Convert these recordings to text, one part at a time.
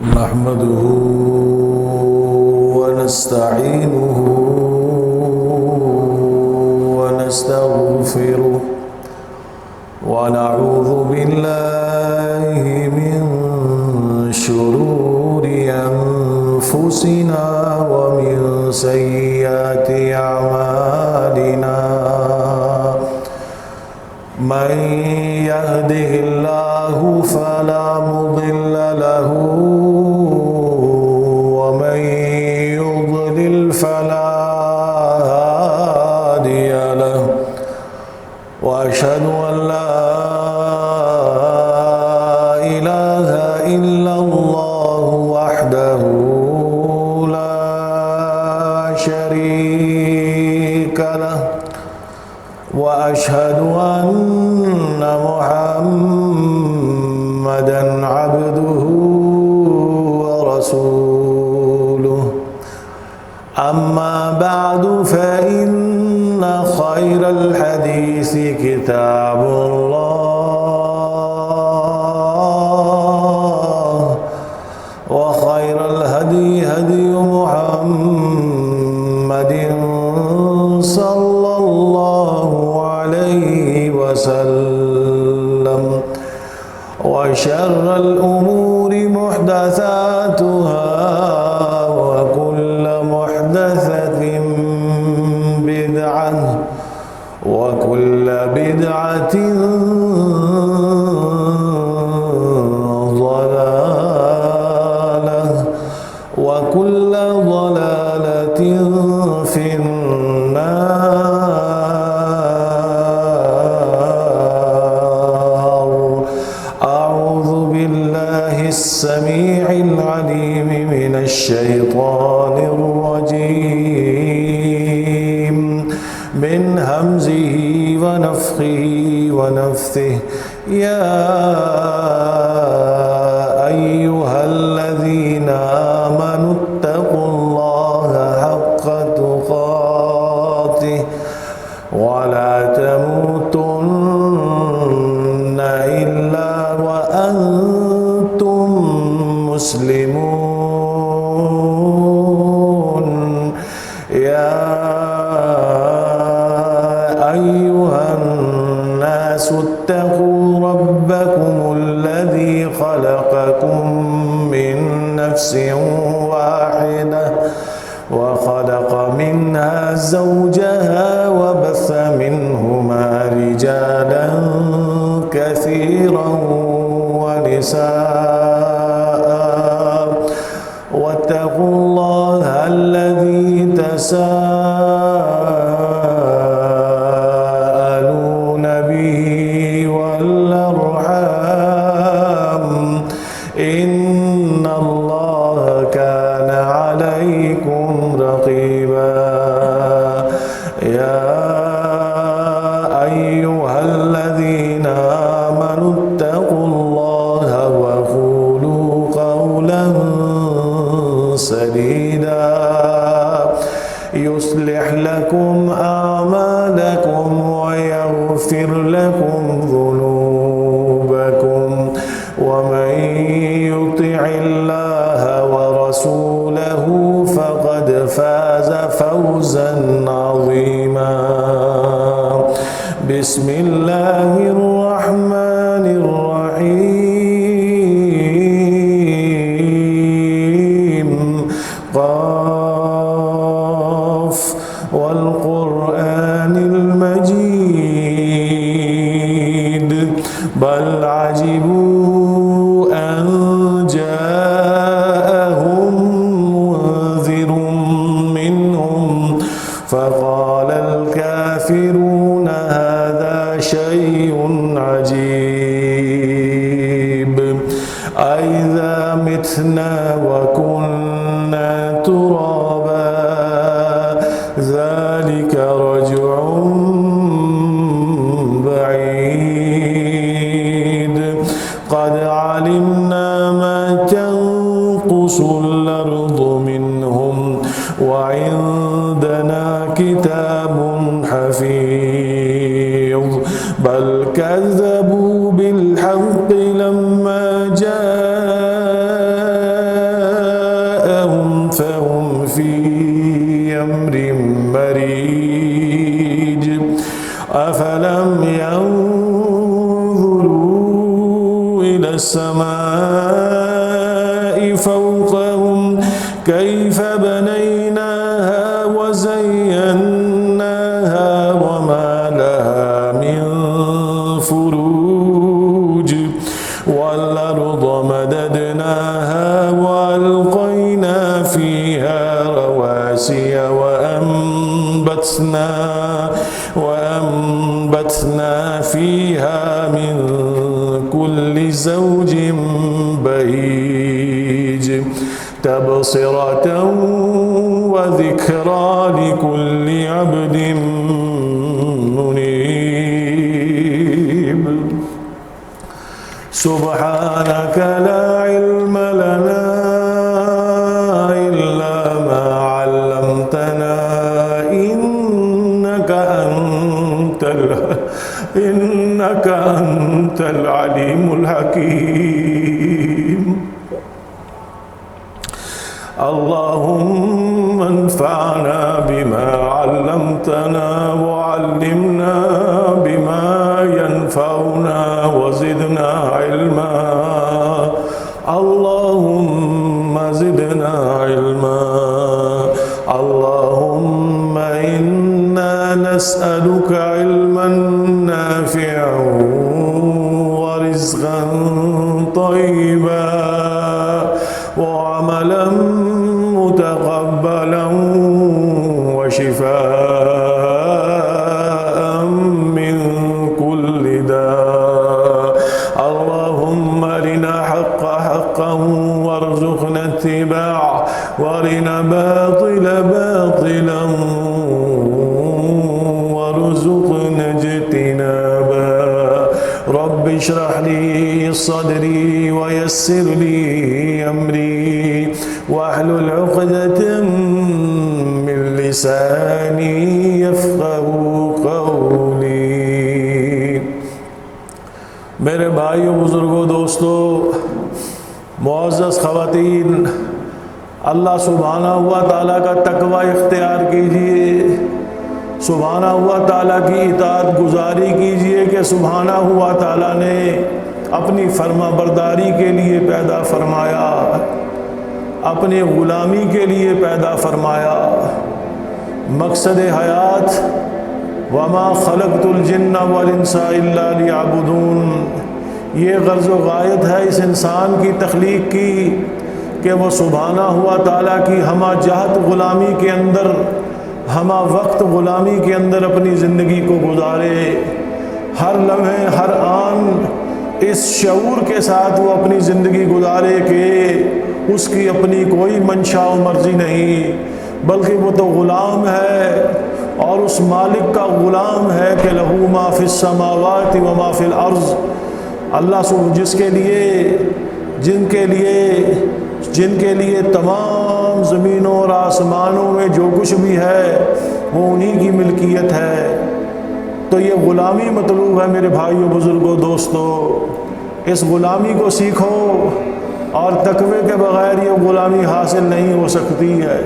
نحمده ونستعينه ونستغفره ونعوذ بالله من شرور أنفسنا ومن سيئات أعمالنا من يهده الله فلا مضل له ومن يضلل فلا هادي له وأشهد أن لا إله إلا الله وحده لا شريك له وأشهد أن محمدًا عبده ورسوله أما بعد فإن خير الحديث كتاب الله وخير الهدي هدي محمد صلى الله عليه وسلم وشر الأمور محدثاتها وكل محدثة بدعة وكل بدعة ضلالة وكل ضلالة في النار. أعوذ بالله السميع العليم من الشيطان الرجيم من همزه ونفخه ونفثه. يا أيها الذين آمنوا اتقوا الله حق تقاته ولا تموتن إلا وأنتم مسلمون. يا أيها الناس اتقوا ربكم الذي خلقكم من نفس واحدة وخلق منها زوجها وبث منهما رجالا كثيرا ونساء واتقوا الله الذي تساءلون به والأرحام إن الله كان عليكم رقيبا. يا أيها الذين آمنوا اتقوا الله وقولوا قولا سديدا يصلح لكم أعمالكم ويغفر لكم ذنوبكم ومن يطع الله ورسوله فقد فاز فوزا عظيما. بسم الله الرحمن الرحيم. قاف والقرآن المجيد بل عجبوا أن جاءهم منذر منهم فقال الكافرون هذا شيء عجيب أئذا متنا وكنا ترابا ذلك رجع بعيد قد علمنا ما تنقص الأرض منهم وعندنا كتاب حفيظ بل كذبوا بالحق لما جاءهم أفلم ينظروا إلى السماء فوقهم كيف بنيناها وزيناها وما لها من فروج والأرض مددناها وألقينا فيها رواسي وأنبتنا فيها من كل زوج بهيج تبصرة وذكرى لكل عبد منيب سبحانك لا علم لنا إلا ما علمتنا إنك أنت العليم الحكيم اللهم انفعنا بما علمتنا وعلمنا بما ينفعنا وزدنا علما اللهم زدنا علما اللهم إنا نسألك علما نافعا ورزقا طيبا وعملا متقبلا وشفاء من كل داء اللهم أرنا حق حقا وارزقنا اتباعه وارنا باطل باطلا وارزقنا اجتنابا رب اشرح لي صدري ويسر لي أمري واحلل عقدة من لساني يفقه قولي میرے بھائیوں بزرگوں دوستوں معزز خواتین اللہ سبحانہ ہوا تعالیٰ کا تقوی اختیار کیجئے سبحانہ ہوا تعالیٰ کی اطاعت گزاری کیجئے کہ سبحانہ ہوا تعالیٰ نے اپنی فرما برداری کے لیے پیدا فرمایا اپنے غلامی کے لیے پیدا فرمایا مقصد حیات وما خلقت الجن والانس الا لیعبدون یہ غرض و غایت ہے اس انسان کی تخلیق کی کہ وہ سبحانہ ہوا تعالیٰ کی ہمہ جہت غلامی کے اندر ہمہ وقت غلامی کے اندر اپنی زندگی کو گزارے ہر لمحے ہر آن اس شعور کے ساتھ وہ اپنی زندگی گزارے کہ اس کی اپنی کوئی منشا و مرضی نہیں بلکہ وہ تو غلام ہے اور اس مالک کا غلام ہے کہ لہو ما فی السماوات و ما فی الارض اللہ جس کے لیے جن کے لیے تمام زمینوں اور آسمانوں میں جو کچھ بھی ہے وہ انہی کی ملکیت ہے تو یہ غلامی مطلوب ہے میرے بھائیوں بزرگوں دوستوں اس غلامی کو سیکھو اور تقوی کے بغیر یہ غلامی حاصل نہیں ہو سکتی ہے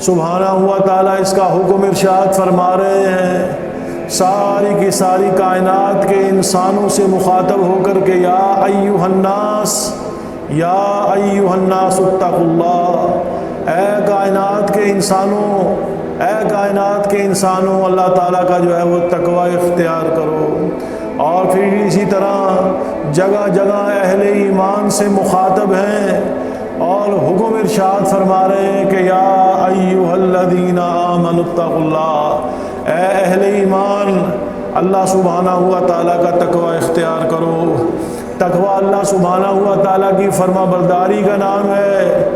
سبحانہ ہوا تعالیٰ اس کا حکم ارشاد فرما رہے ہیں ساری کی ساری کائنات کے انسانوں سے مخاطب ہو کر کے یا ایھا الناس اتقوا اللہ اے کائنات کے انسانوں اللہ تعالیٰ کا جو ہے وہ تقوی اختیار کرو اور پھر اسی طرح جگہ جگہ اہل ایمان سے مخاطب ہیں اور حکم ارشاد فرما رہے ہیں کہ یا ایھا الذین آمنوا اتقوا اللہ اے اہل ایمان اللہ سبحانہ ہوا تعالیٰ کا تقوی اختیار کرو تقوی اللہ سبحانہ ہوا تعالیٰ کی فرما برداری کا نام ہے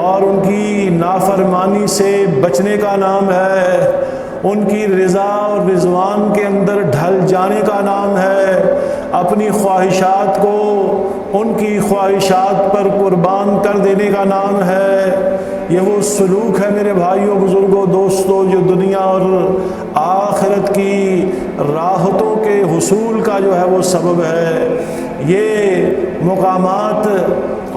اور ان کی نافرمانی سے بچنے کا نام ہے ان کی رضا اور رضوان کے اندر ڈھل جانے کا نام ہے اپنی خواہشات کو ان کی خواہشات پر قربان کر دینے کا نام ہے یہ وہ سلوک ہے میرے بھائیوں بزرگوں دوستوں جو دنیا اور آخرت کی راحتوں کے حصول کا جو ہے وہ سبب ہے یہ مقامات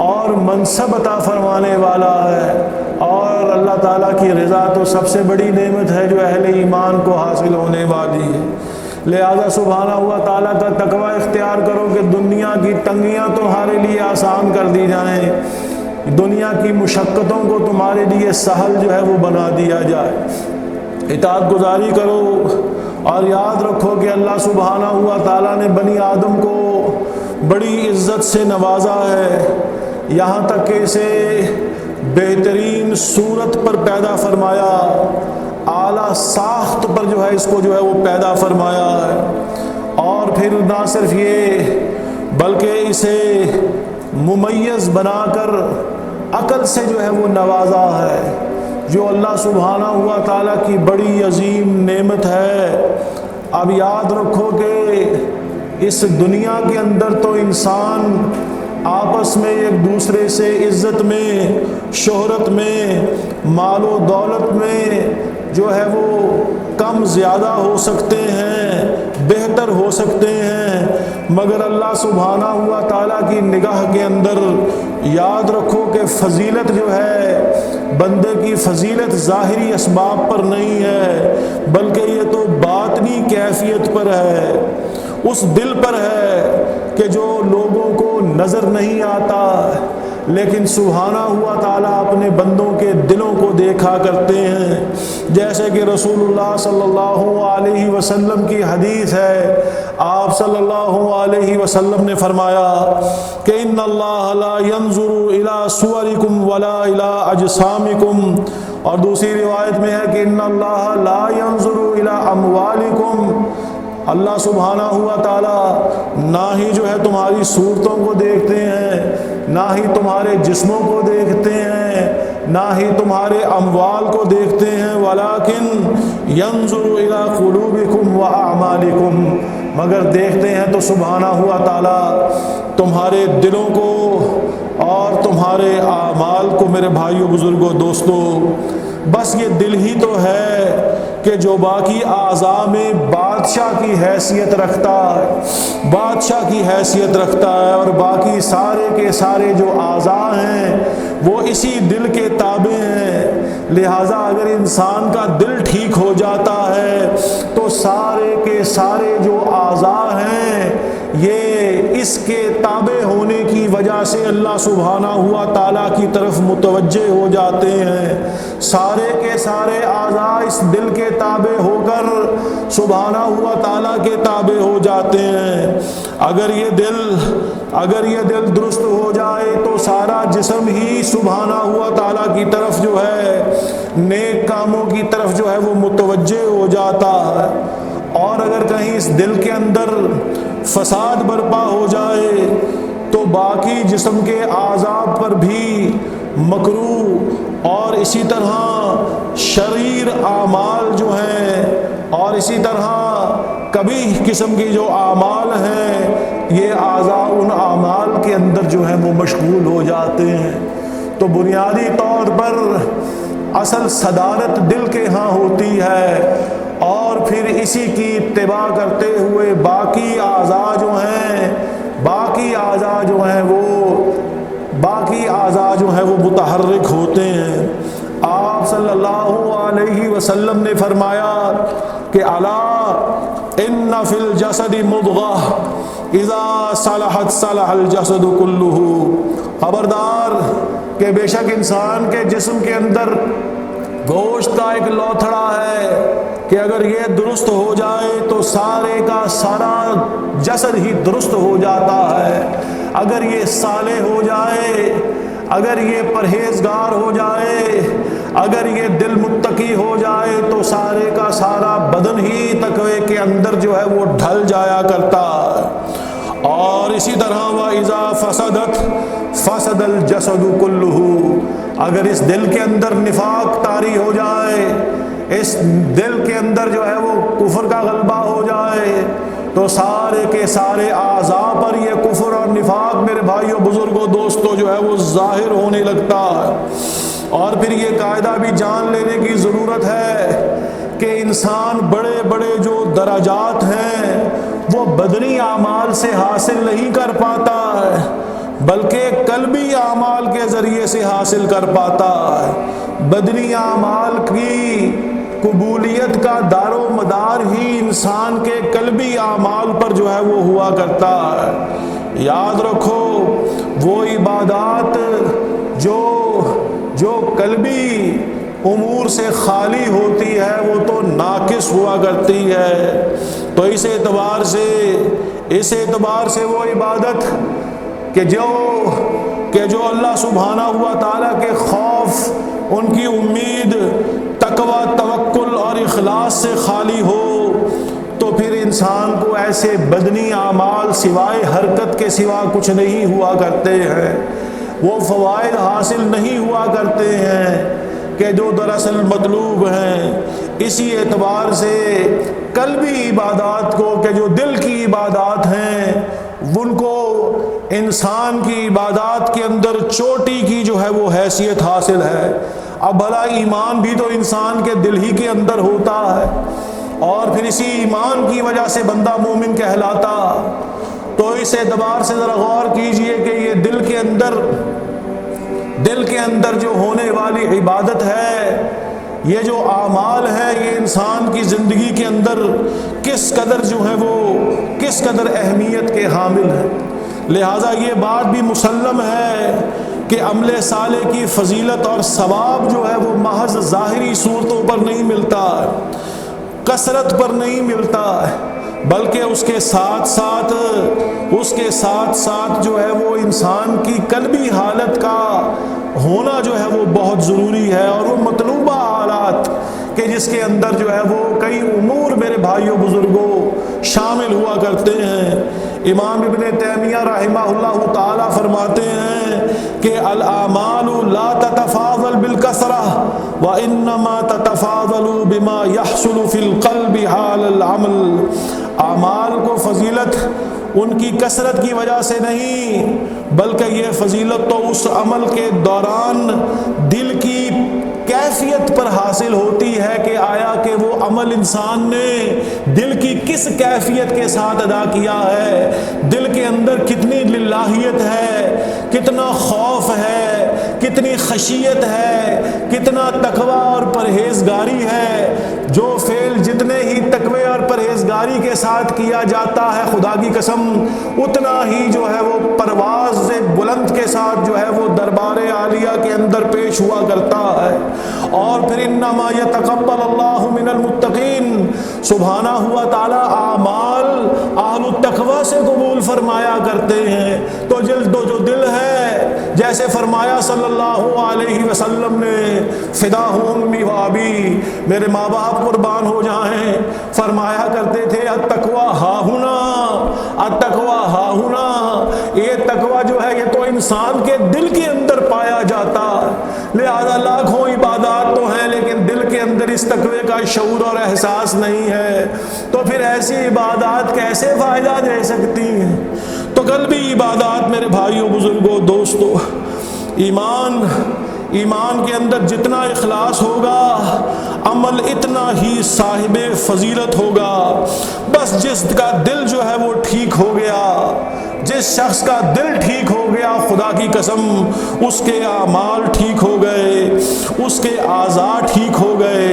اور منصب عطا فرمانے والا ہے اور اللہ تعالیٰ کی رضا تو سب سے بڑی نعمت ہے جو اہل ایمان کو حاصل ہونے والی ہے لہذا سبحانہ ہوا تعالیٰ کا تقوی اختیار کرو کہ دنیا کی تنگیاں تمہارے لیے آسان کر دی جائیں، دنیا کی مشقتوں کو تمہارے لیے سہل جو ہے وہ بنا دیا جائے۔ اطاعت گزاری کرو اور یاد رکھو کہ اللہ سبحانہ ہوا تعالیٰ نے بنی آدم کو بڑی عزت سے نوازا ہے، یہاں تک کہ اسے بہترین صورت پر پیدا فرمایا، اعلیٰ ساخت پر جو ہے اس کو جو ہے وہ پیدا فرمایا ہے، اور پھر نہ صرف یہ بلکہ اسے ممیز بنا کر عقل سے جو ہے وہ نوازا ہے، جو اللہ سبحانہ ہوا تعالیٰ کی بڑی عظیم نعمت ہے۔ اب یاد رکھو کہ اس دنیا کے اندر تو انسان آپس میں ایک دوسرے سے عزت میں، شہرت میں، مال و دولت میں جو ہے وہ کم زیادہ ہو سکتے ہیں، بہتر ہو سکتے ہیں، مگر اللہ سبحانہ ہوا تعالیٰ کی نگاہ کے اندر یاد رکھو کہ فضیلت جو ہے بندے کی فضیلت ظاہری اسباب پر نہیں ہے، بلکہ یہ تو باطنی کیفیت پر ہے، اس دل پر ہے کہ جو لوگوں کو نظر نہیں آتا، لیکن سبحانہ ہوا تعالیٰ اپنے بندوں کے دلوں کو دیکھا کرتے ہیں۔ جیسے کہ رسول اللہ صلی اللہ علیہ وسلم کی حدیث ہے، آپ صلی اللہ علیہ وسلم نے فرمایا کہ ان اللہ لا ينظر الى صورکم ولا الى اجسامکم، اور دوسری روایت میں ہے کہ ان اللہ لا ينظر الى اموالکم، اللہ سبحانہ ہوا تعالیٰ نہ ہی جو ہے تمہاری صورتوں کو دیکھتے ہیں، نہ ہی تمہارے جسموں کو دیکھتے ہیں، نہ ہی تمہارے اموال کو دیکھتے ہیں، ولیکن ینظر الی قلوبکم واعمالکم، مگر دیکھتے ہیں تو سبحانہ ہوا تعالیٰ تمہارے دلوں کو اور تمہارے اعمال کو۔ میرے بھائیوں، بزرگوں، دوستوں، بس یہ دل ہی تو ہے کہ جو باقی اعضاء میں بادشاہ کی حیثیت رکھتا ہے، بادشاہ کی حیثیت رکھتا ہے، اور باقی سارے کے سارے جو اعضاء ہیں وہ اسی دل کے تابع ہیں۔ لہٰذا اگر انسان کا دل ٹھیک ہو جاتا ہے تو سارے کے سارے جو اعضاء ہیں یہ اس کے تابع ہونے کی وجہ سے اللہ سبحانہ ہوا تعالیٰ کی طرف متوجہ ہو جاتے ہیں، سارے کے سارے اعضاء اس دل کے تابع ہو کر سبحانہ ہوا تعالیٰ کے تابع ہو جاتے ہیں۔ اگر یہ دل درست ہو جائے تو سارا جسم ہی سبحانہ ہوا تعالیٰ کی طرف جو ہے نیک کاموں کی طرف جو ہے وہ متوجہ ہو جاتا ہے، اور اگر کہیں اس دل کے اندر فساد برپا ہو جائے تو باقی جسم کے اعضاء پر بھی مکروہ اور اسی طرح شریر اعمال جو ہیں اور اسی طرح کبھی قسم کی جو اعمال ہیں یہ اعضاء ان اعمال کے اندر جو ہے وہ مشغول ہو جاتے ہیں۔ تو بنیادی طور پر اصل صدارت دل کے ہاں ہوتی ہے، اور پھر اسی کی اتباع کرتے ہوئے باقی اعضاء جو ہیں وہ متحرک ہوتے ہیں۔ آپ صلی اللہ علیہ وسلم نے فرمایا کہ الا ان فی الجسد مضغہ اذا صلحت صلح الجسد کلہ، خبردار کہ بے شک انسان کے جسم کے اندر گوشت کا ایک لوتھڑا ہے کہ اگر یہ درست ہو جائے تو سارے کا سارا جسد ہی درست ہو جاتا ہے، اگر یہ صالح ہو جائے، اگر یہ پرہیزگار ہو جائے، اگر یہ دل متقی ہو جائے تو سارے کا سارا بدن ہی تقوی کے اندر جو ہے وہ ڈھل جایا کرتا ہے۔ اور اسی طرح وَإِذَا فَسَدَتْ فَسَدَ الْجَسَدُ كُلُّهُ، اگر اس دل کے اندر نفاق طاری ہو جائے، اس دل کے اندر جو ہے وہ کفر کا غلبہ ہو جائے تو سارے کے سارے اعضاء پر یہ کفر اور نفاق میرے بھائیوں، بزرگوں، دوستوں جو ہے وہ ظاہر ہونے لگتا ہے۔ اور پھر یہ قاعدہ بھی جان لینے کی ضرورت ہے کہ انسان بڑے بڑے جو درجات ہیں وہ بدنی اعمال سے حاصل نہیں کر پاتا ہے، بلکہ قلبی اعمال کے ذریعے سے حاصل کر پاتا ہے۔ بدنی اعمال کی قبولیت کا دار و مدار ہی انسان کے قلبی اعمال پر جو ہے وہ ہوا کرتا ہے۔ یاد رکھو وہ عبادات جو قلبی امور سے خالی ہوتی ہے وہ تو ناقص ہوا کرتی ہے۔ تو اس اعتبار سے وہ عبادت کہ جو اللہ سبحانہ ہوا تعالیٰ کے خوف، ان کی امید، تقوی، توکل اور اخلاص سے خالی ہو، تو پھر انسان کو ایسے بدنی اعمال سوائے حرکت کے سوا کچھ نہیں ہوا کرتے ہیں، وہ فوائد حاصل نہیں ہوا کرتے ہیں کہ جو دراصل مطلوب ہیں۔ اسی اعتبار سے قلبی عبادات کو کہ جو دل کی عبادات ہیں ان کو انسان کی عبادات کے اندر چوٹی کی جو ہے وہ حیثیت حاصل ہے۔ اب بھلا ایمان بھی تو انسان کے دل ہی کے اندر ہوتا ہے، اور پھر اسی ایمان کی وجہ سے بندہ مومن کہلاتا۔ تو اس اعتبار سے ذرا غور کیجئے کہ یہ دل کے اندر جو ہونے والی عبادت ہے، یہ جو اعمال ہے، یہ انسان کی زندگی کے اندر کس قدر اہمیت کے حامل ہے۔ لہٰذا یہ بات بھی مسلم ہے کہ عمل صالح کی فضیلت اور ثواب جو ہے وہ محض ظاہری صورتوں پر نہیں ملتا، کثرت پر نہیں ملتا، بلکہ اس کے ساتھ ساتھ جو ہے وہ انسان کی قلبی حالت کا ہونا جو ہے وہ بہت ضروری ہے، اور وہ مطلوبہ حالات کہ جس کے اندر جو ہے وہ کئی امور میرے بھائیوں بزرگوں شامل ہوا کرتے ہیں۔ امام ابن تیمیہ رحمہ اللہ تعالی فرماتے ہیں کہ الاعمال لا تتفاضل بالکثرہ وانما تتفاضل بما يحصل في القلب حال العمل۔ اعمال کو فضیلت ان کی کثرت کی وجہ سے نہیں، بلکہ یہ فضیلت تو اس عمل کے دوران دل کی کیفیت پر حاصل ہوتی ہے کہ آیا کہ وہ عمل انسان نے دل کی کس کیفیت کے ساتھ ادا کیا ہے، دل کے اندر کتنی للہیت ہے، کتنا خوف ہے، کتنی خشیت ہے، کتنا تقوی اور پرہیزگاری ہے۔ جو فعل جتنے ہی تقوی اور پرہیزگاری کے ساتھ کیا جاتا ہے، خدا کی قسم اتنا ہی جو ہے وہ پرواز سے بلند کے ساتھ جو ہے وہ دربار عالیہ کے اندر پیش ہوا کرتا ہے۔ اور پھر انما یتقبل اللہ من المتقین، سبحانہ ہوا تعالیٰ اعمال اہل التقوی سے قبول فرمایا کرتے ہیں۔ تو جو دل ہے، جیسے فرمایا صلی اللہ علیہ وسلم نے، فداہ امی و ابی، میرے ماں باپ قربان ہو جائیں، فرمایا کرتے تھے التقوی ہاہنا، التقوی ہاہنا۔ یہ تقوی جو ہے یہ تو انسان کے دل کے اندر پایا جاتا ہے۔ لہذا لاکھوں عبادات تو ہیں لیکن دل کے اندر اس تقوی کا شعور اور احساس نہیں ہے، تو پھر ایسی عبادات کیسے فائدہ دے سکتی ہیں؟ تو قلبی عبادات میرے بھائیوں بزرگوں دوستوں، ایمان کے اندر جتنا اخلاص ہوگا، عمل اتنا ہی صاحب فضیلت ہوگا۔ بس جس کا دل جو ہے وہ ٹھیک ہو گیا، جس شخص کا دل ٹھیک ہو گیا، خدا کی قسم اس کے اعمال ٹھیک ہو گئے، اس کے اعضاء ٹھیک ہو گئے۔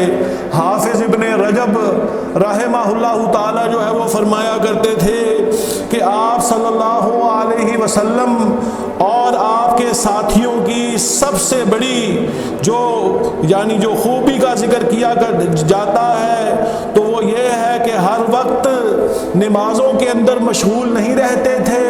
حافظ ابن رجب رحمہ اللہ تعالی جو ہے وہ فرمایا کرتے تھے کہ آپ صلی اللہ علیہ وسلم اور آپ کے ساتھیوں کی سب سے بڑی جو خوبی کا ذکر کیا جاتا ہے تو وہ یہ ہے کہ ہر وقت نمازوں کے اندر مشغول نہیں رہتے تھے،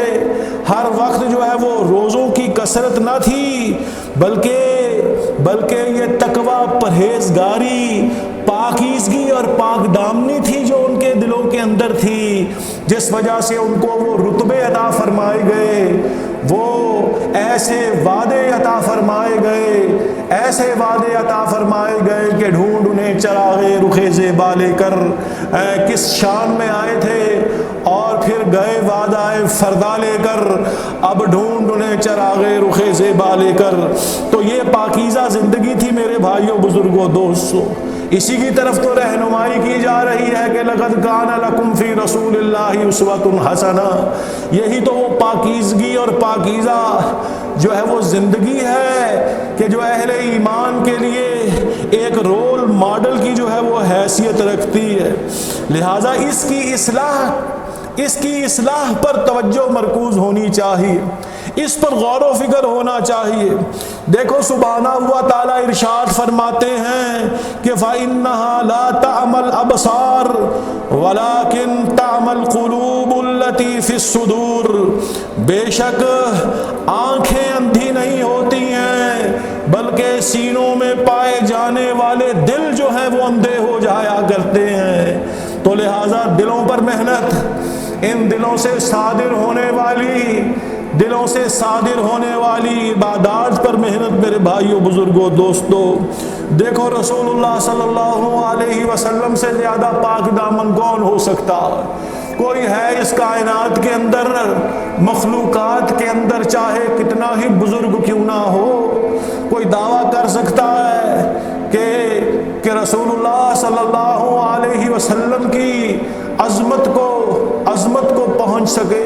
ہر وقت جو ہے وہ روزوں کی کثرت نہ تھی، بلکہ یہ تقوی، پرہیزگاری، پاکیزگی اور پاک دامنی تھی جو ان کے دلوں کے اندر تھی، جس وجہ سے ان کو وہ رتبے عطا فرمائے گئے، وہ ایسے وعدے عطا فرمائے گئے کہ ڈھونڈ انہیں چراغے رخِ زیبا لے کر، کس شان میں آئے تھے اور پھر گئے وعدہ فردا لے کر، اب ڈھونڈ انہیں چراغے رخِ زیبا لے کر۔ تو یہ پاکیزہ زندگی تھی میرے بھائیوں بزرگوں دوستوں۔ اسی کی طرف تو رہنمائی کی جا رہی ہے کہ لقد کان لکم فی رسول اللہ اسوۃ حسنہ۔ یہی تو وہ پاکیزگی اور پاکیزہ جو ہے وہ زندگی ہے کہ جو اہل ایمان کے لیے ایک رول ماڈل کی جو ہے وہ حیثیت رکھتی ہے۔ لہٰذا اس کی اصلاح پر توجہ مرکوز ہونی چاہیے، اس پر غور و فکر ہونا چاہیے۔ دیکھو سبحانہ ہوا تعالیٰ ارشاد فرماتے ہیں کہ فَإِنَّهَا لَا تَعْمَى الْأَبْصَارُ وَلَكِنْ تَعْمَى الْقُلُوبُ الَّتِي فِي الصُّدُورِ، بے شک آنکھیں اندھی نہیں ہوتی ہیں بلکہ سینوں میں پائے جانے والے دل جو ہیں وہ اندھے ہو جایا کرتے ہیں۔ تو لہٰذا دلوں پر محنت، ان دلوں سے صادر ہونے والی عبادات پر محنت میرے بھائیوں بزرگوں دوستوں۔ دیکھو رسول اللہ صلی اللہ علیہ وسلم سے زیادہ پاک دامن کون ہو سکتا؟ کوئی ہے اس کائنات کے اندر، مخلوقات کے اندر، چاہے کتنا ہی بزرگ کیوں نہ ہو، کوئی دعویٰ کر سکتا ہے کہ رسول اللہ صلی اللہ علیہ وسلم کی عظمت کو پہنچ سکے؟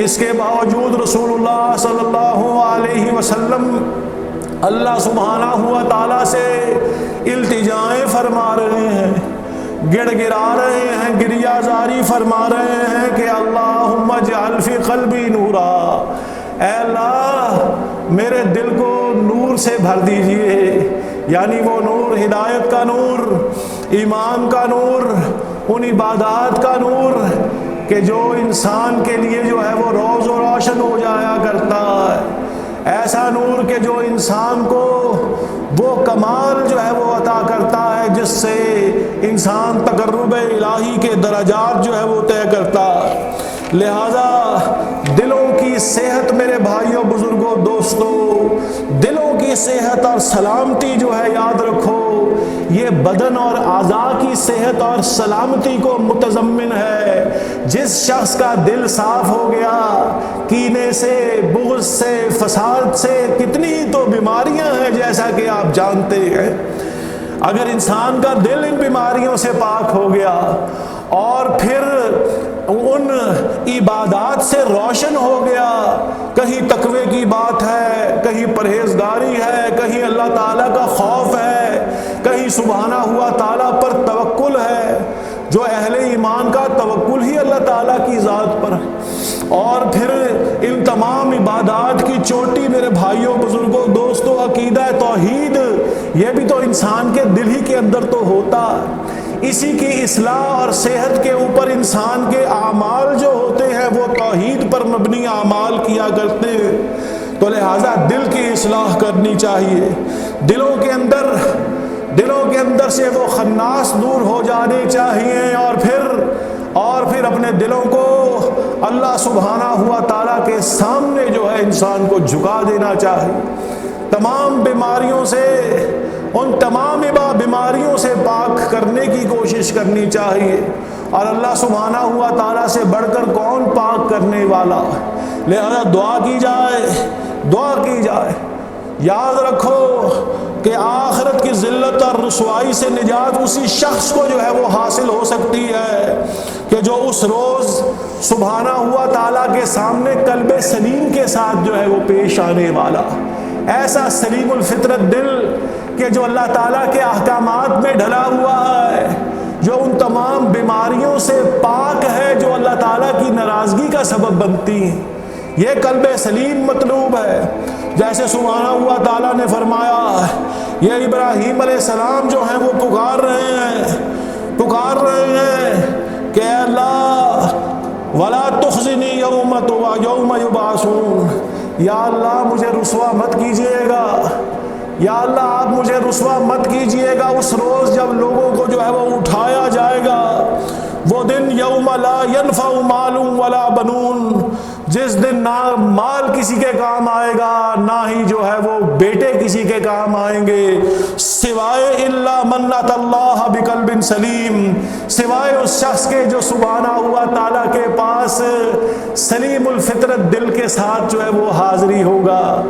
اس کے باوجود رسول اللہ صلی اللہ علیہ وسلم اللہ سبحانہ ہوا تعالیٰ سے التجائیں فرما رہے ہیں، گڑ گڑا رہے ہیں، گریہ زاری فرما رہے ہیں کہ اللہم اجعل فی قلبی نورا، اے اللہ میرے دل کو نور سے بھر دیجئے، یعنی وہ نور ہدایت کا نور، ایمان کا نور، ان عبادات کا نور کہ جو انسان کے لیے جو ہے وہ روز و روشن ہو جایا کرتا ہے، ایسا نور کہ جو انسان کو وہ کمال جو ہے وہ عطا کرتا ہے جس سے انسان تقرب الہی کے درجات جو ہے وہ طے کرتا ہے۔ لہذا دلوں کی صحت میرے بھائیوں بزرگوں دوستوں، دلوں کی صحت اور سلامتی جو ہے یاد رکھو یہ بدن اور اعضاء کی صحت اور سلامتی کو متضمن ہے۔ جس شخص کا دل صاف ہو گیا، کینے سے، بغض سے، فساد سے کتنی تو بیماریاں ہیں جیسا کہ آپ جانتے ہیں، اگر انسان کا دل ان بیماریوں سے پاک ہو گیا اور پھر ان عبادات سے روشن ہو گیا، کہیں تقوی کی بات ہے، کہیں پرہیزگاری ہے، کہیں اللہ تعالیٰ کا خوف ہے، کہیں سبحانہ ہوا تعالیٰ پر توکل ہے، جو اہل ایمان کا توکل ہی اللہ تعالیٰ کی ذات پر ہے، اور پھر ان تمام عبادات کی چوٹی میرے بھائیوں بزرگوں دوستوں عقیدہ توحید، یہ بھی تو انسان کے دل ہی کے اندر تو ہوتا ہے۔ اسی کی اصلاح اور صحت کے اوپر انسان کے اعمال جو ہوتے ہیں وہ توحید پر مبنی اعمال کیا کرتے ہیں۔ تو لہٰذا دل کی اصلاح کرنی چاہیے، دلوں کے اندر سے وہ خناس دور ہو جانے چاہیے، اور پھر اپنے دلوں کو اللہ سبحانہ ہوا تعالیٰ کے سامنے جو ہے انسان کو جھکا دینا چاہیے۔ تمام بیماریوں سے، ان تمام بیماریوں سے پاک کرنے کی کوشش کرنی چاہیے، اور اللہ سبحانہ ہوا تعالیٰ سے بڑھ کر کون پاک کرنے والا؟ لہذا دعا کی جائے۔ یاد رکھو کہ آخرت کی ذلت اور رسوائی سے نجات اسی شخص کو جو ہے وہ حاصل ہو سکتی ہے کہ جو اس روز سبحانہ ہوا تعالیٰ کے سامنے قلب سلیم کے ساتھ جو ہے وہ پیش آنے والا، ایسا سلیم الفطرت دل کہ جو اللہ تعالیٰ کے احکامات میں ڈھلا ہوا ہے، جو ان تمام بیماریوں سے پاک ہے جو اللہ تعالیٰ کی ناراضگی کا سبب بنتی ہیں۔ یہ قلب سلیم مطلوب ہے۔ جیسے سبحانہ ہوا تعالیٰ نے فرمایا، یہ ابراہیم علیہ السلام جو ہیں وہ پکار رہے ہیں کہ اے اللہ وَلَا تُخْزِنِي يَوْمَ يُبْعَثُونَ، یا اللہ مجھے رسوا مت کیجئے گا، یا اللہ آپ مجھے رسوا مت کیجئے گا اس روز جب لوگوں کو جو ہے وہ اٹھایا جائے گا۔ وہ دن یوم لا ینفع مال ولا بنون، جس دن نہ مال کسی کے کام آئے گا، نہ ہی جو ہے وہ بیٹے کسی کے کام آئیں گے، سوائے الا من اتی اللہ بقلب سلیم، سوائے اس شخص کے جو سبحانہ ہوا تعالیٰ کے پاس سلیم الفطرت دل کے ساتھ جو ہے وہ حاضری ہوگا،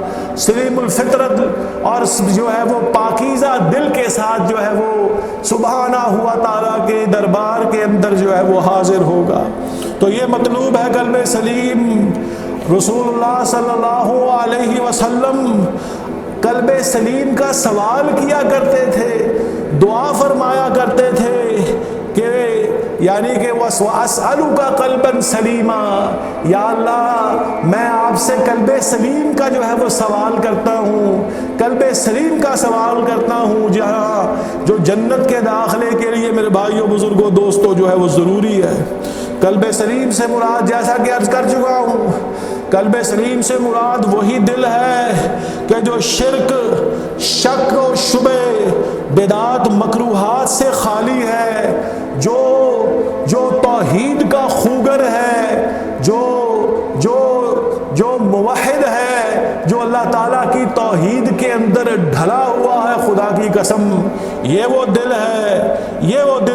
سلیم الفطرت اور جو ہے وہ پاکیزہ دل کے ساتھ جو ہے وہ سبحانہ ہوا تعالیٰ کے دربار کے اندر جو ہے وہ حاضر ہوگا۔ تو یہ مطلوب ہے قلب سلیم۔ رسول اللہ صلی اللہ علیہ وسلم قلب سلیم کا سوال کیا کرتے تھے، دعا فرمایا کرتے تھے کہ یعنی کہ وَأَسْأَلُكَ قَلْبًا سَلِيمًا، یا اللہ میں آپ سے قلب سلیم کا جو ہے وہ سوال کرتا ہوں، قلب سلیم کا سوال کرتا ہوں، جہاں جو جنت کے داخلے کے لیے میرے بھائیوں بزرگوں دوستوں جو ہے وہ ضروری ہے۔ قلب سلیم سے مراد جیسا کہ عرض کر چکا ہوں، قلب سلیم سے مراد وہی دل ہے کہ جو شرک، شک و شبہ، بدعات، مکروہات سے خالی ہے، جو توحید کا خوگر ہے، جو موحد ہے، جو اللہ تعالیٰ کی توحید کے اندر ڈھلا ہوا ہے، خدا کی قسم یہ وہ دل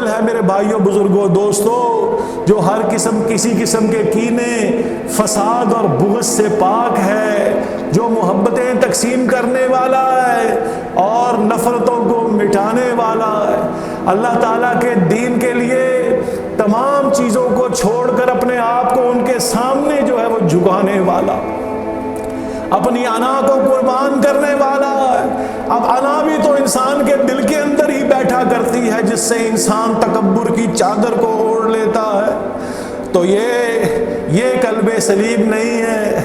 ہے میرے بھائیوں بزرگوں دوستوں، جو ہر کسی قسم کے کینے، فساد اور بغض سے پاک ہے، جو محبتیں تقسیم کرنے والا ہے اور نفرتوں کو مٹانے والا ہے، اللہ تعالیٰ کے دین کے لیے تمام چیزوں کو چھوڑ کر اپنے آپ کو ان کے سامنے جو ہے وہ جھکانے والا، اپنی انا کو قربان کرنے والا ہے۔ اب انا بھی تو انسان کے دل کے اندر ہی بیٹھا کرتی ہے، جس سے انسان تکبر کی چادر کو اوڑھ لیتا ہے۔ تو یہ قلب سلیم نہیں ہے،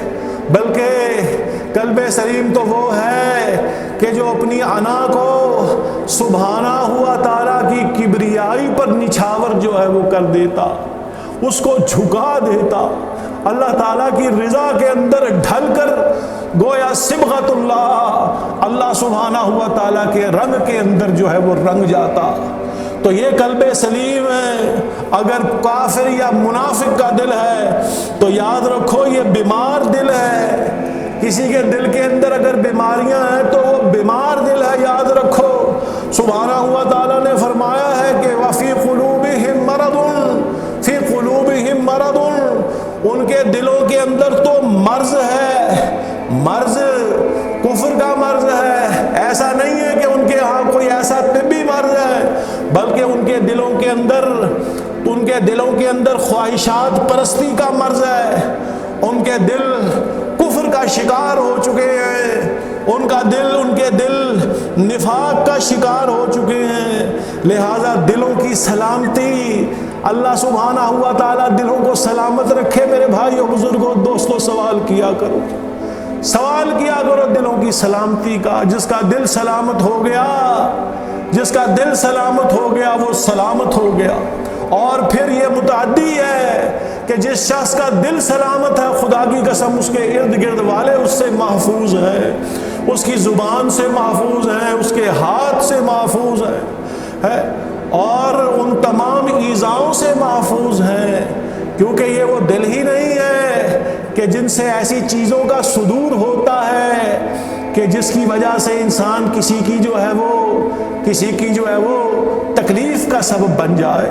بلکہ قلب سلیم تو وہ ہے کہ جو اپنی انا کو سبحانہ ہوا تعالیٰ کی کبریائی پر نچھاور جو ہے وہ کر دیتا، اس کو جھکا دیتا، اللہ تعالیٰ کی رضا کے اندر ڈھل کر گویا صبغت اللہ سبحانہ ہوا تعالیٰ کے رنگ کے اندر جو ہے وہ رنگ جاتا۔ تو یہ قلب سلیم ہے۔ اگر کافر یا منافق کا دل ہے تو یاد رکھو یہ بیمار دل ہے۔ کسی کے دل کے اندر اگر بیماریاں ہیں تو وہ بیمار دل ہے، یاد رکھو۔ سبحانہ ہوا تعالیٰ نے فرمایا ہے کہ وَفِي قُلُوبِهِم مَرَضٌ، فِي قُلُوبِهِم مَرَضٌ، ان کے دلوں کے اندر تو مرض ہے، مرض کفر کا مرض ہے۔ ایسا نہیں ہے کہ ان کے ہاں کوئی ایسا طبی مرض ہے، بلکہ ان کے دلوں کے اندر خواہشات پرستی کا مرض ہے۔ ان کے دل کفر کا شکار ہو چکے ہیں، ان کے دل نفاق کا شکار ہو چکے ہیں۔ لہذا دلوں کی سلامتی، اللہ سبحانہ ہوا تعالیٰ دلوں کو سلامت رکھے۔ میرے بھائیوں بزرگوں دوستوں، سوال کیا کرو دلوں کی سلامتی کا۔ جس کا دل سلامت ہو گیا وہ سلامت ہو گیا۔ اور پھر یہ متعدی ہے کہ جس شخص کا دل سلامت ہے، خدا کی قسم اس کے ارد گرد والے اس سے محفوظ ہیں، اس کی زبان سے محفوظ ہیں، اس کے ہاتھ سے محفوظ ہیں اور ان تمام ایذاؤں سے محفوظ ہیں، کیونکہ یہ وہ دل ہی نہیں ہے کہ جن سے ایسی چیزوں کا صدور ہوتا ہے کہ جس کی وجہ سے انسان کسی کی جو ہے وہ تکلیف کا سبب بن جائے۔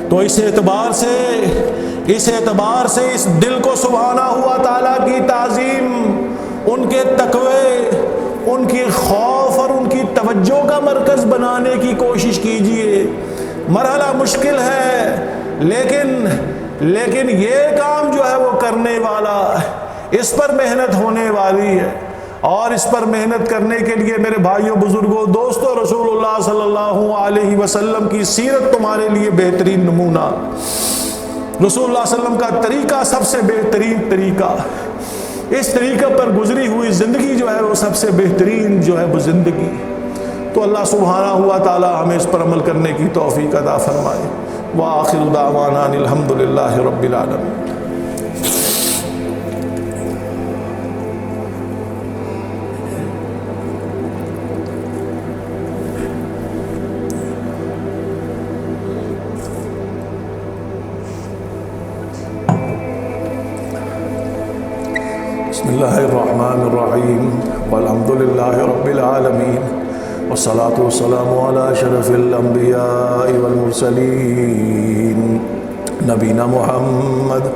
تو اس اعتبار سے اس دل کو سبحانہ ہوا تعالیٰ کی تعظیم، ان کے تقوی، ان کی خوف اور ان کی توجہ کا مرکز بنانے کی کوشش کیجیے۔ مرحلہ مشکل ہے، لیکن یہ کام جو ہے وہ کرنے والا، اس پر محنت ہونے والی ہے۔ اور اس پر محنت کرنے کے لیے میرے بھائیوں بزرگوں دوستوں، رسول اللہ صلی اللہ علیہ وسلم کی سیرت تمہارے لیے بہترین نمونہ، رسول اللہ صلی اللہ علیہ وسلم کا طریقہ سب سے بہترین طریقہ، اس طریقے پر گزری ہوئی زندگی جو ہے وہ سب سے بہترین جو ہے وہ زندگی۔ تو اللہ سبحانہ ہوا تعالی ہمیں اس پر عمل کرنے کی توفیق عطا فرمائے۔ وآخر دعوانا الحمد للہ رب العالمین۔ بسم اللہ الرحمن الرحیم والحمد للہ رب العالمین والصلاة والسلام علی اشرف الانبیاء والمرسلین نبینا محمد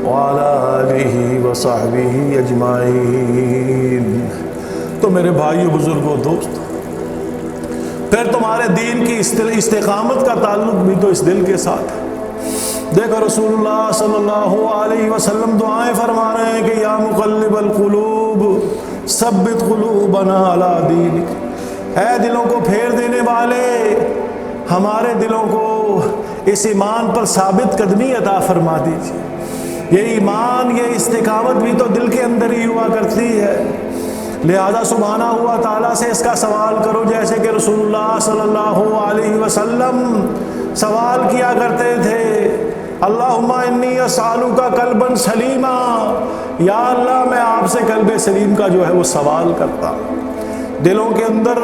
وعلی آلہ وصحبہ اجمعین۔ تو میرے بھائیو بزرگوں دوست، پھر تمہارے دین کی استقامت کا تعلق بھی تو اس دل کے ساتھ ہے۔ دیکھو رسول اللہ صلی اللہ علیہ وسلم دعائیں فرما رہے ہیں کہ یا مقلب القلوب ثبت قلوبنا علی دینک۔ اے دلوں کو پھیر دینے والے، ہمارے دلوں کو اس ایمان پر ثابت قدمی عطا فرما دیجیے۔ یہ ایمان، یہ استقامت بھی تو دل کے اندر ہی ہوا کرتی ہے، لہذا سبحانہ ہوا تعالیٰ سے اس کا سوال کرو، جیسے کہ رسول اللہ صلی اللہ علیہ وسلم سوال کیا کرتے تھے، اللہم انی اسألک قلبا سلیما، یا اللہ میں آپ سے قلب سلیم کا جو ہے وہ سوال کرتا ہوں۔ دلوں کے اندر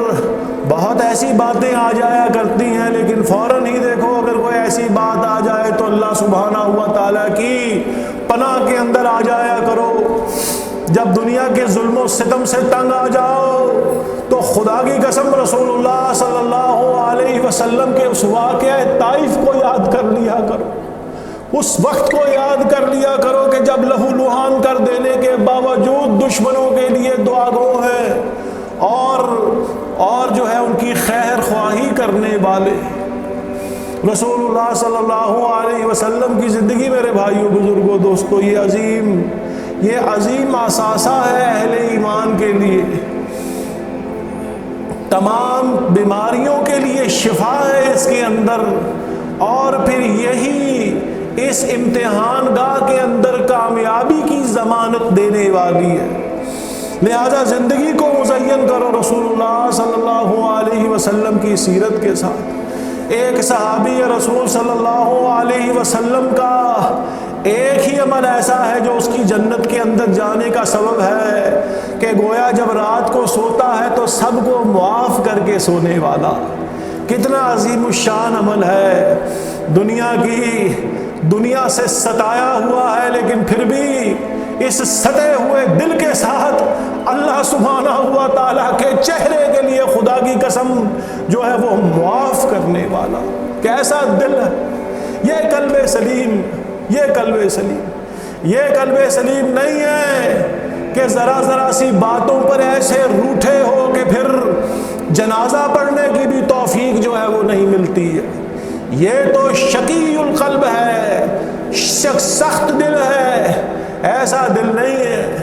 بہت ایسی باتیں آ جایا کرتی ہیں، لیکن فوراً ہی دیکھو اگر کوئی ایسی بات آ جائے تو اللہ سبحانہ ہوا تعالیٰ کی پناہ کے اندر آ جایا کرو۔ جب دنیا کے ظلم و ستم سے تنگ آ جاؤ تو خدا کی قسم رسول اللہ صلی اللہ علیہ وسلم کے اس واقعہ طائف کو یاد کر لیا کرو، اس وقت کو یاد کر لیا کرو کہ جب لہو لہان کر دینے کے باوجود دشمنوں کے لیے دعا گو ہے اور جو ہے ان کی خیر خواہی کرنے والے۔ رسول اللہ صلی اللہ علیہ وسلم کی زندگی میرے بھائیوں بزرگوں دوستوں یہ عظیم اثاثہ ہے اہل ایمان کے لیے، تمام بیماریوں کے لیے شفا ہے اس کے اندر، اور پھر یہی اس امتحان گاہ کے اندر کامیابی کی ضمانت دینے والی ہے۔ لہذا زندگی کو مزین کرو رسول اللہ صلی اللہ علیہ وسلم کی سیرت کے ساتھ۔ ایک صحابی رسول صلی اللہ علیہ وسلم کا ایک ہی عمل ایسا ہے جو اس کی جنت کے اندر جانے کا سبب ہے کہ گویا جب رات کو سوتا ہے تو سب کو معاف کر کے سونے والا۔ کتنا عظیم الشان عمل ہے، دنیا سے ستایا ہوا ہے، لیکن پھر بھی اس ستے ہوئے دل کے ساتھ اللہ سبحانہ ہوا تعالیٰ کے چہرے کے لیے خدا کی قسم جو ہے وہ معاف کرنے والا۔ کیسا دل ہے یہ قلب سلیم، یہ قلب سلیم نہیں ہے کہ ذرا سی باتوں پر ایسے روٹھے ہو کہ پھر جنازہ پڑھنے کی بھی توفیق جو ہے وہ نہیں ملتی ہے۔ یہ تو شقی القلب ہے، سخت دل ہے، ایسا دل نہیں ہے۔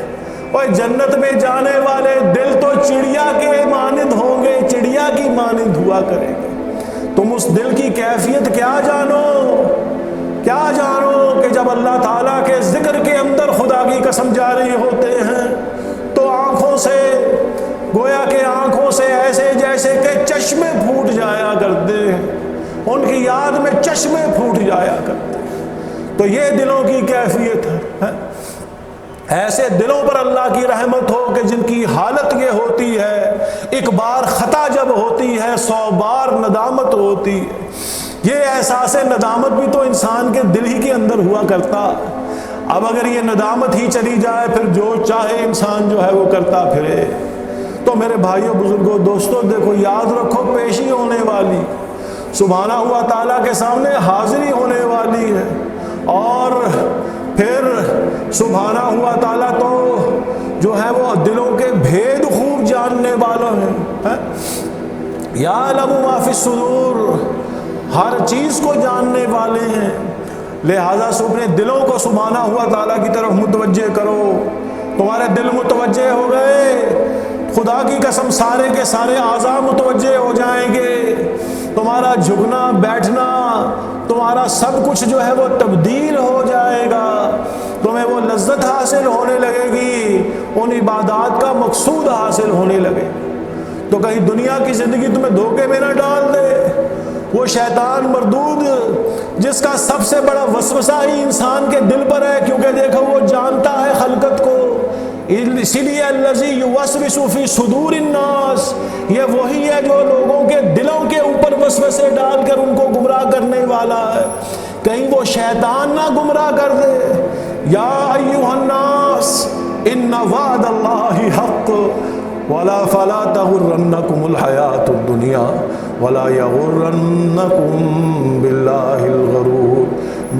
اور جنت میں جانے والے دل تو چڑیا کے مانند ہوں گے، چڑیا کی مانند ہوا کریں گے۔ تم اس دل کی کیفیت کیا جانو کہ جب اللہ تعالیٰ کے ذکر کے اندر خدا کی قسم جاری ہوتے ہیں تو آنکھوں سے گویا کہ آنکھوں سے ایسے جیسے کہ چشمے پھوٹ جایا کرتے ہیں، ان کی یاد میں چشمے پھوٹ جایا کرتے ہیں۔ تو یہ دلوں کی کیفیت ہے۔ ایسے دلوں پر اللہ کی رحمت ہو کہ جن کی حالت یہ ہوتی ہے، ایک بار خطا جب ہوتی ہے 100 بار ندامت ہوتی ہے۔ یہ احساس ندامت بھی تو انسان کے دل ہی کے اندر ہوا کرتا۔ اب اگر یہ ندامت ہی چلی جائے پھر جو چاہے انسان جو ہے وہ کرتا پھرے۔ تو میرے بھائیوں بزرگوں دوستوں دیکھو، یاد رکھو پیشی ہونے والی، سبحانہ ہوا تعالیٰ کے سامنے حاضری ہونے والی ہے، اور پھر سبحانہ ہوا تعالیٰ تو جو ہے وہ دلوں کے بھید خوب جاننے والا ہے۔ یعلم ما فی الصدور، ہر چیز کو جاننے والے ہیں۔ لہذا اپنے دلوں کو سبحانہ ہوا تعالیٰ کی طرف متوجہ کرو۔ تمہارے دل متوجہ ہو گئے، خدا کی قسم سارے کے سارے اعضاء متوجہ ہو جائیں گے، تمہارا جھکنا بیٹھنا، تمہارا سب کچھ جو ہے وہ تبدیل ہو جائے گا، تمہیں وہ لذت حاصل ہونے لگے گی، ان عبادات کا مقصود حاصل ہونے لگے۔ تو کہیں دنیا کی زندگی تمہیں دھوکے میں نہ ڈال دے، وہ شیطان مردود جس کا سب سے بڑا وسوسہ ہی انسان کے دل پر ہے، کیونکہ دیکھو وہ جانتا ہے خلقت کو، اسی لیے الذی یوسوس فی صدور الناس، یہ وہی ہے جو لوگوں کے دلوں کے اوپر وسوسے ڈال کر ان کو گمراہ کرنے والا ہے، کہیں وہ شیطان نہ گمراہ کر دے۔ یا ایھا الناس ان وعد اللہ حق فلا تغرنکم الحیاۃ الدنیا ولا یغرنکم باللہ الغرور۔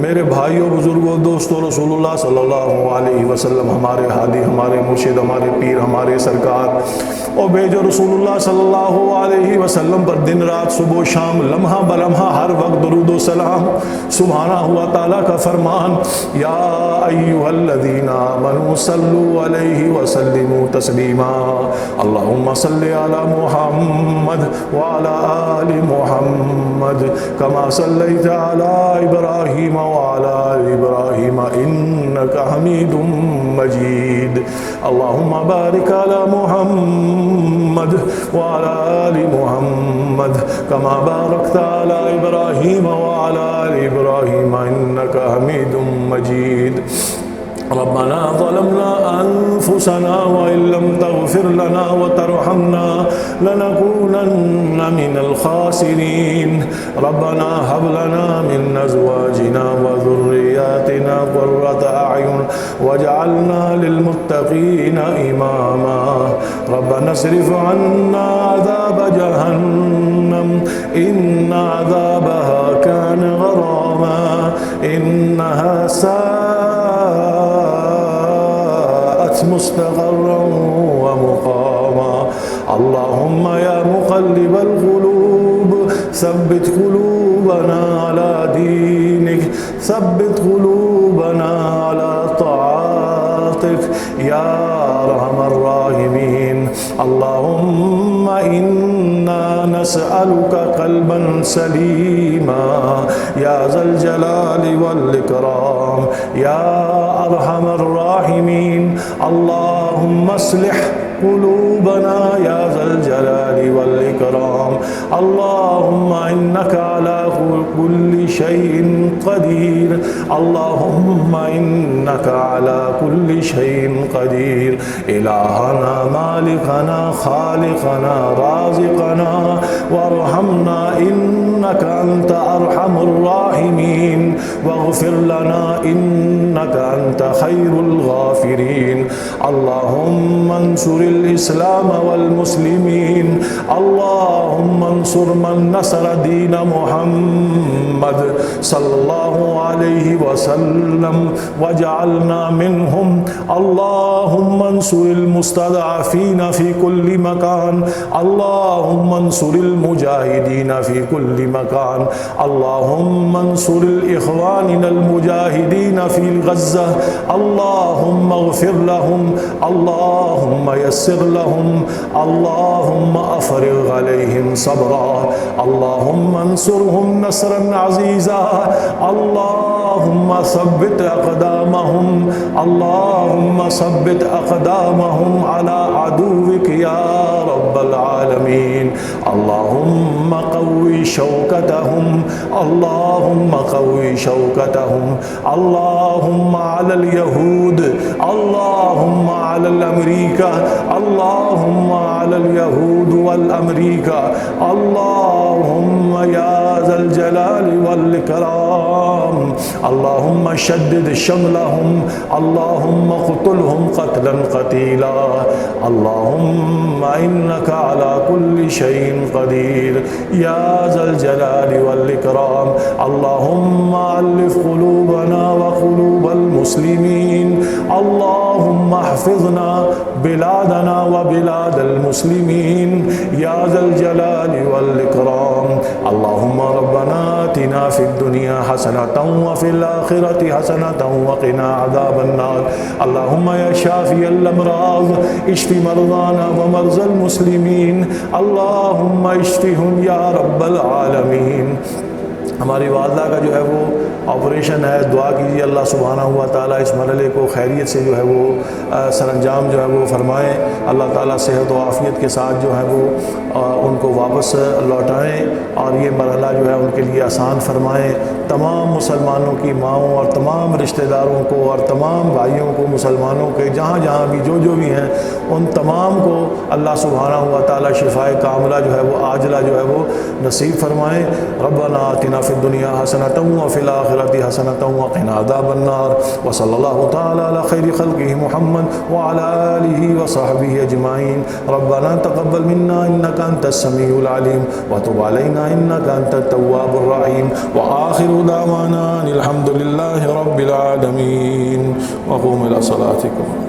میرے بھائیوں بزرگوں دوستوں، رسول اللہ صلی اللہ علیہ وسلم ہمارے ہادی، ہمارے مرشد، ہمارے پیر، ہمارے سرکار اور بھیجو رسول اللہ صلی اللہ علیہ وسلم پر دن رات صبح و شام لمحہ بلمحہ ہر وقت درود و سلام۔ سبحانہ ہوا تعالیٰ کا فرمان، یا ایھا الذین آمنوا صلوا علیہ وسلموا تسلیما، اللہم صل علی محمد وعلی آل محمد کما صلیت علی ابراہیم وعلی آل ابراہیم انک حمید مجید، اللہم بارک علی محمد وعلی آل محمد کما بارکت علی ابراہیم وعلی آل ابراہیم انک حمید مجید۔ ربنا ظلمنا أنفسنا وإن لم تغفر لنا وترحمنا لنكونن من الخاسرين، ربنا هب لنا من أزواجنا وذرياتنا قرة أعين واجعلنا للمتقين إماما، ربنا اصرف عنا عذاب جهنم إن عذابها كان غراما إنها مستقرا ومقاما، اللهم يا مقلب القلوب ثبت قلوبنا على دينك، ثبت قلوبنا على طاعتك يا ارحم الراحمين، اللهم إنا نسألك قلبا سليما يا ذا الجلال والإكرام يا أرحم الراحمين، اللهم اصلح قلوبنا يا ذا الجلال والإكرام، اللهم إنك على كل شيء قدير، اللهم إنك على كل شيء قدير، إلهنا مالكنا خالقنا رازقنا وارحمنا إنك أنت أرحم الراحمين، واغفر لنا إنك أنت خير الغافرين، اللهم انصر الإسلام والمسلمين، اللهم انصر من نصر دين محمد صلى الله عليه وسلم واجعلنا منهم، اللهم انصر المستضعفين في كل مكان، اللهم انصر المجاهدين في كل مكان، اللهم انصر الإخواننا المجاهدين في غزة، اللهم اغفر لهم، اللهم يسر لهم، اللهم أفرغ عليهم صبرا، اللهم انصرهم نصرا عزيزا، اللهم ثبت أقدامهم، اللهم ثبت أقدامهم على عدوك يا رب العالمين، اللهم قوي شوكتهم، اللهم قوي شوكتهم، اللهم على اليهود، اللهم على الأمريكا، اللهم على اليهود والأمريكا، اللهم يا ذا الجلال والإكرام، اللهم شدد شملهم، اللهم اقتلهم قتلا قتيلا، اللهم إنك على كل شيء قدير يا ذا الجلال والإكرام، اللهم ألف قلوبنا وقلوب المسلمين، اللهم احفظنا بلادنا وبلاد المسلمين يا ذا الجلال والإكرام، اللهم ربنا آتنا في الدنيا حسنة وفي الآخرة حسنة وقنا عذاب النار، اللهم يا شافي الأمراض اشف مرضانا ومرضى المسلمين، اللهم اشفهم يا رب العالمين۔ ہماری والدہ کا جو ہے وہ آپریشن ہے، دعا کیجیے اللہ سبحانہ ہوا تعالیٰ اس مرحلے کو خیریت سے جو ہے وہ سر انجام جو ہے وہ فرمائیں، اللہ تعالیٰ صحت و عافیت کے ساتھ جو ہے وہ ان کو واپس لوٹائیں اور یہ مرحلہ جو ہے ان کے لیے آسان فرمائیں۔ تمام مسلمانوں کی ماؤں اور تمام رشتہ داروں کو اور تمام بھائیوں کو مسلمانوں کے جہاں جہاں بھی جو بھی ہیں ان تمام کو اللہ سبحانہ ہوا تعالیٰ شفائے کاملہ جو ہے وہ عاجلہ جو ہے وہ نصیب فرمائیں۔ ربنا آتنا فی الدنیا حسنۃ وفی الآخرۃ حسنۃ وقنا عذاب النار، وصلی اللہ تعالی علی خیر خلقہ محمد وعلی آلہ وصحبہ اجمعین۔ ربنا تقبل منا انک انت السمیع السميع العليم وتب علينا إنك أنت التواب الرحيم وآخر دعوانا الحمد لله رب العالمين وقوموا إلى صلاتكم.